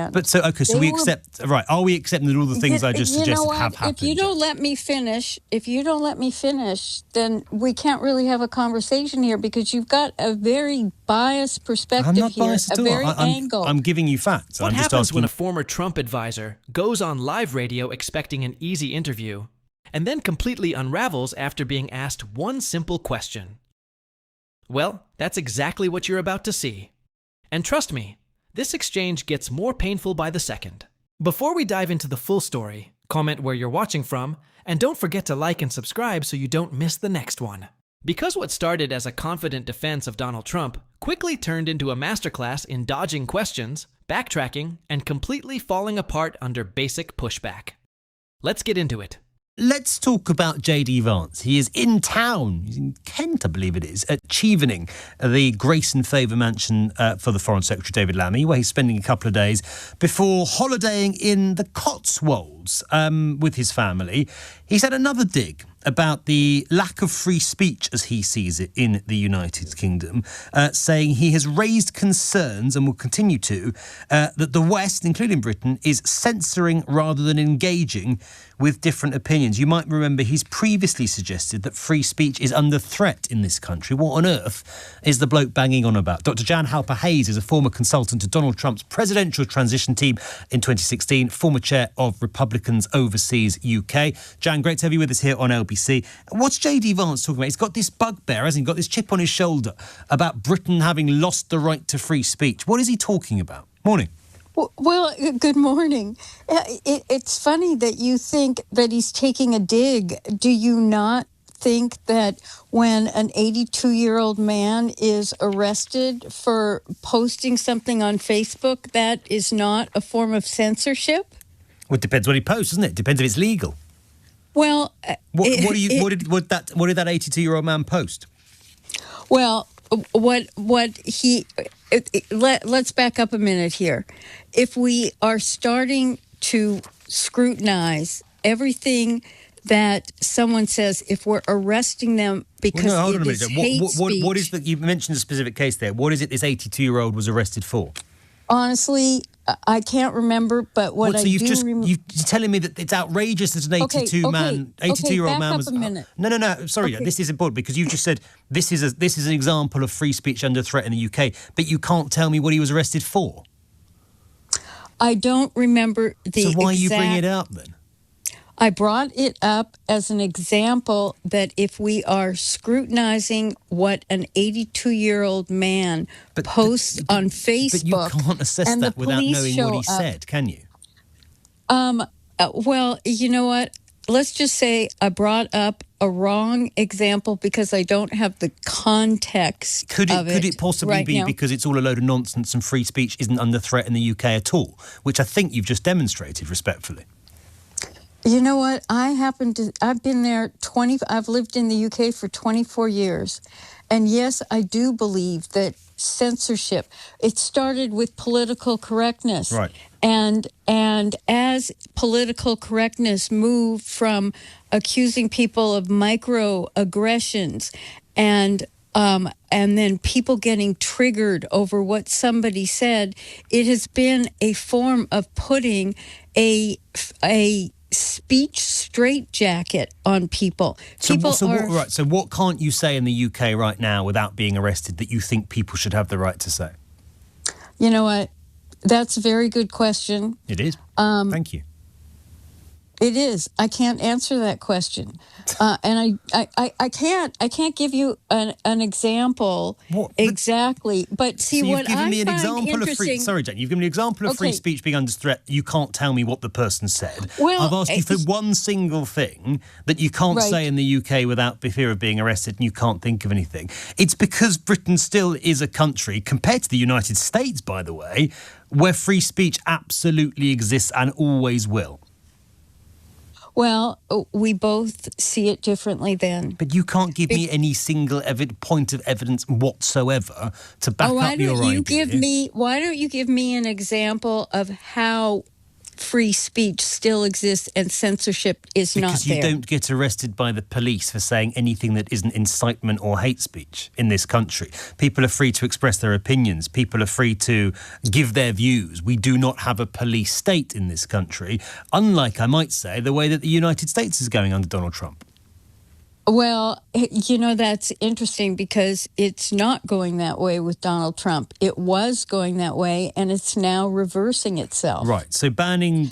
man. But so we accept, right? Are we accepting that all the things I just suggested have happened? If you don't let me finish, then we can't really have a conversation here because you've got a very biased perspective here. I'm not biased at all. Angle. I'm giving you facts. What happens when a former Trump advisor goes on live radio expecting an easy interview and then completely unravels after being asked one simple question? Well, that's exactly what you're about to see. And trust me, this exchange gets more painful by the second. Before we dive into the full story, comment where you're watching from, and don't forget to like and subscribe so you don't miss the next one. Because what started as a confident defense of Donald Trump quickly turned into a masterclass in dodging questions, backtracking, and completely falling apart under basic pushback. Let's get into it. Let's talk about J.D. Vance. He is in town. He's in Kent, I believe it is, at Chevening, the Grace and Favour mansion for the Foreign Secretary David Lammy, where he's spending a couple of days before holidaying in the Cotswolds with his family. He's had another dig about the lack of free speech, as he sees it, in the United Kingdom, saying he has raised concerns, and will continue to, that the West, including Britain, is censoring rather than engaging with different opinions. You might remember he's previously suggested that free speech is under threat in this country. What on earth is the bloke banging on about? Dr. Jan Halper-Hayes is a former consultant to Donald Trump's presidential transition team in 2016, former chair of Republicans Overseas UK. Jan, great to have you with us here on LBC. What's J.D. Vance talking about? He's got this bugbear, hasn't he? Got this chip on his shoulder about Britain having lost the right to free speech. What is he talking about? Morning. Well, good morning. It's funny that you think that he's taking a dig. Do you not think that when an 82-year-old man is arrested for posting something on Facebook, that is not a form of censorship? Well, it depends what he posts, doesn't it? Depends if it's legal. Well, what did that 82-year-old man post? Well, let's back up a minute here. If we are starting to scrutinize everything that someone says, if we're arresting them because hold on a minute. What is the? You mentioned a specific case there. What is it this 82-year-old was arrested for? Honestly, I can't remember, but what I do remember... You're telling me that it's outrageous that an 82-year-old man was... Back up a minute. No, sorry, this is important because you just said this is an example of free speech under threat in the UK, but you can't tell me what he was arrested for. I don't remember the So why are you bringing it up then? I brought it up as an example that if we are scrutinizing what an 82-year-old man posts on Facebook... But you can't assess that without knowing what he said, can you? Well, you know what? Let's just say I brought up a wrong example because I don't have the context Could it possibly be because it's all a load of nonsense and free speech isn't under threat in the UK at all, which I think you've just demonstrated respectfully? You know what? I've been there I've lived in the UK for 24 years. And yes, I do believe that censorship, it started with political correctness. Right. And as political correctness moved from accusing people of microaggressions and then people getting triggered over what somebody said, it has been a form of putting a speech straitjacket on people. So what can't you say in the UK right now without being arrested that you think people should have the right to say? You know what? That's a very good question. It is. Thank you. It is. I can't answer that question, and I can't give you an example exactly. But see, what I find interesting. Sorry, Jane. You've given me an example of free speech being under threat. You can't tell me what the person said. Well, I've asked you for one single thing that you can't say in the UK without fear of being arrested, and you can't think of anything. It's because Britain still is a country, compared to the United States, by the way, where free speech absolutely exists and always will. Well, we both see it differently then. But you can't give me any single point of evidence whatsoever to back up your idea. Why don't you give me an example of how free speech still exists and censorship is not there. Because you don't get arrested by the police for saying anything that isn't incitement or hate speech in this country. People are free to express their opinions. People are free to give their views. We do not have a police state in this country, unlike, I might say, the way that the United States is going under Donald Trump. Well, that's interesting because it's not going that way with Donald Trump. It was going that way, and it's now reversing itself. Right. So banning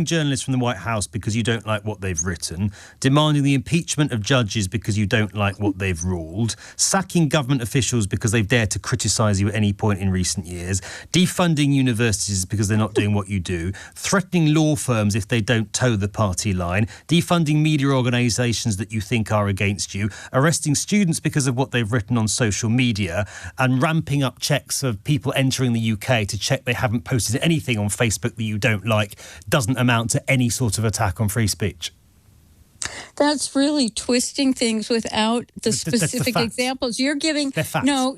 journalists from the White House because you don't like what they've written, demanding the impeachment of judges because you don't like what they've ruled, sacking government officials because they've dared to criticise you at any point in recent years, defunding universities because they're not doing what you do, threatening law firms if they don't toe the party line, defunding media organisations that you think are against you, arresting students because of what they've written on social media, and ramping up checks of people entering the UK to check they haven't posted anything on Facebook that you don't like, doesn't amount to any sort of attack on free speech. That's really twisting things without the specific facts. Examples. You're giving... They're facts. No,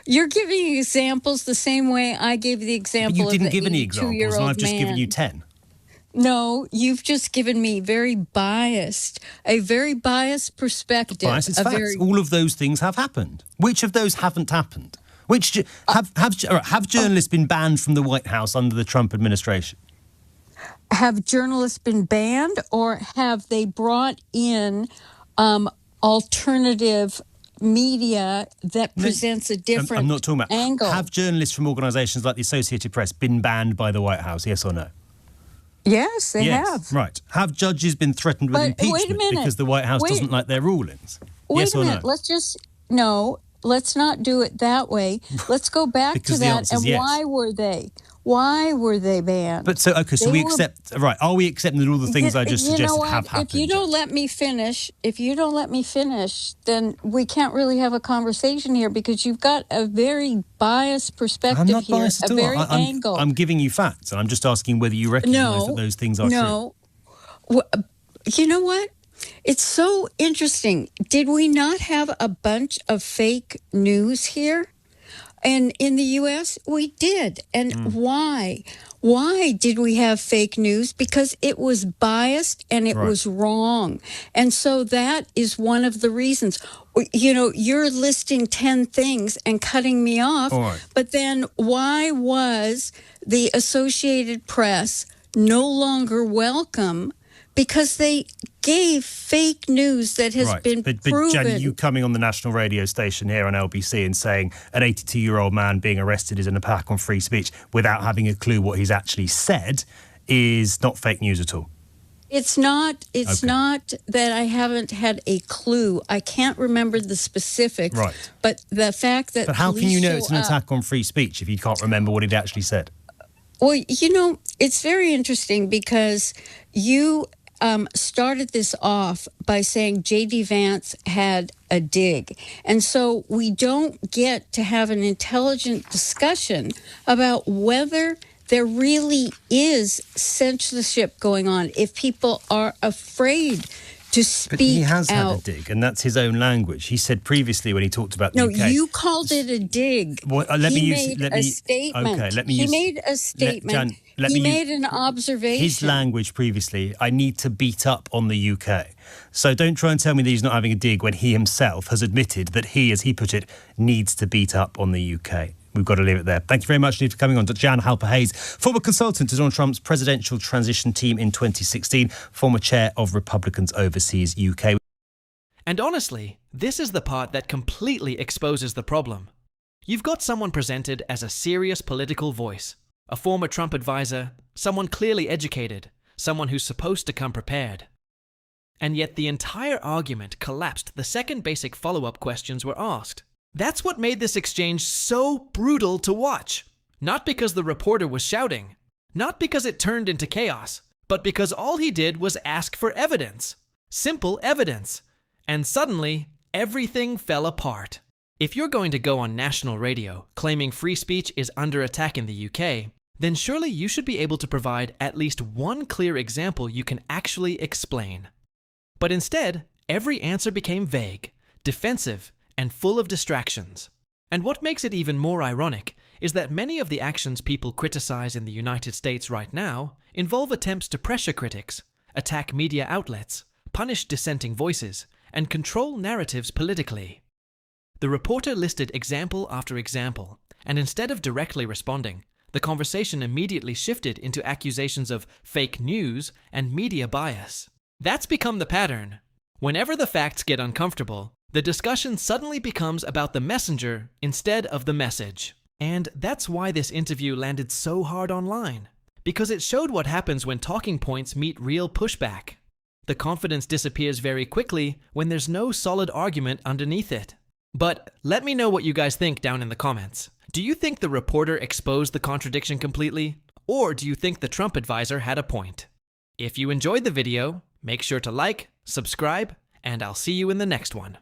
you're giving examples the same way I gave the example But you of didn't give any examples, and I've just given you 10. No, you've just given me a very biased perspective. Bias is facts. All of those things have happened. Which of those haven't happened? Have journalists been banned from the White House under the Trump administration? Have journalists been banned, or have they brought in alternative media that presents a different I'm not talking about angle? Have journalists from organisations like the Associated Press been banned by the White House, yes or no? Yes, they have. Right. Have judges been threatened with impeachment because the White House doesn't like their rulings? Yes or no? Let's not do it that way. Let's go back to that. And yes. Why were they? Why were they banned? But so we accept, right, are we accepting that all the things I just suggested have happened? If you don't let me finish, then we can't really have a conversation here because you've got a very biased perspective I'm not here, biased at all. very angle. I'm giving you facts, and I'm just asking whether you recognise that those things are true. No. You know what? It's so interesting. Did we not have a bunch of fake news here? And in the U.S., we did. And why? Why did we have fake news? Because it was biased and it was wrong. And so that is one of the reasons. You're listing 10 things and cutting me off. But then why was the Associated Press no longer welcome? Because they gave fake news that has been proven. But Jen, you coming on the national radio station here on LBC and saying an 82-year-old man being arrested is an attack on free speech without having a clue what he's actually said is not fake news at all. It's not. It's not that I haven't had a clue. I can't remember the specifics. Right. But the fact that. But how can you know it's an attack on free speech if you can't remember what he'd actually said? Well, it's very interesting because you started this off by saying J.D. Vance had a dig. And so we don't get to have an intelligent discussion about whether there really is censorship going on, if people are afraid to speak out. But he has had a dig, and that's his own language. He said previously when he talked about the UK... No, you called it a dig. Well, He made a statement. He made a statement. He made an observation. His language previously, I need to beat up on the UK. So don't try and tell me that he's not having a dig when he himself has admitted that he, as he put it, needs to beat up on the UK. We've got to leave it there. Thank you very much, Steve, for coming on. Jan Halper-Hayes, former consultant to Donald Trump's presidential transition team in 2016, former chair of Republicans Overseas UK. And honestly, this is the part that completely exposes the problem. You've got someone presented as a serious political voice, a former Trump advisor, someone clearly educated, someone who's supposed to come prepared. And yet the entire argument collapsed the second basic follow-up questions were asked. That's what made this exchange so brutal to watch. Not because the reporter was shouting, not because it turned into chaos, but because all he did was ask for evidence. Simple evidence. And suddenly, everything fell apart. If you're going to go on national radio claiming free speech is under attack in the UK, then surely you should be able to provide at least one clear example you can actually explain. But instead, every answer became vague, defensive, and full of distractions. And what makes it even more ironic is that many of the actions people criticize in the United States right now involve attempts to pressure critics, attack media outlets, punish dissenting voices, and control narratives politically. The reporter listed example after example, and instead of directly responding, the conversation immediately shifted into accusations of fake news and media bias. That's become the pattern. Whenever the facts get uncomfortable, the discussion suddenly becomes about the messenger instead of the message. And that's why this interview landed so hard online, because it showed what happens when talking points meet real pushback. The confidence disappears very quickly when there's no solid argument underneath it. But let me know what you guys think down in the comments. Do you think the reporter exposed the contradiction completely? Or do you think the Trump advisor had a point? If you enjoyed the video, make sure to like, subscribe, and I'll see you in the next one.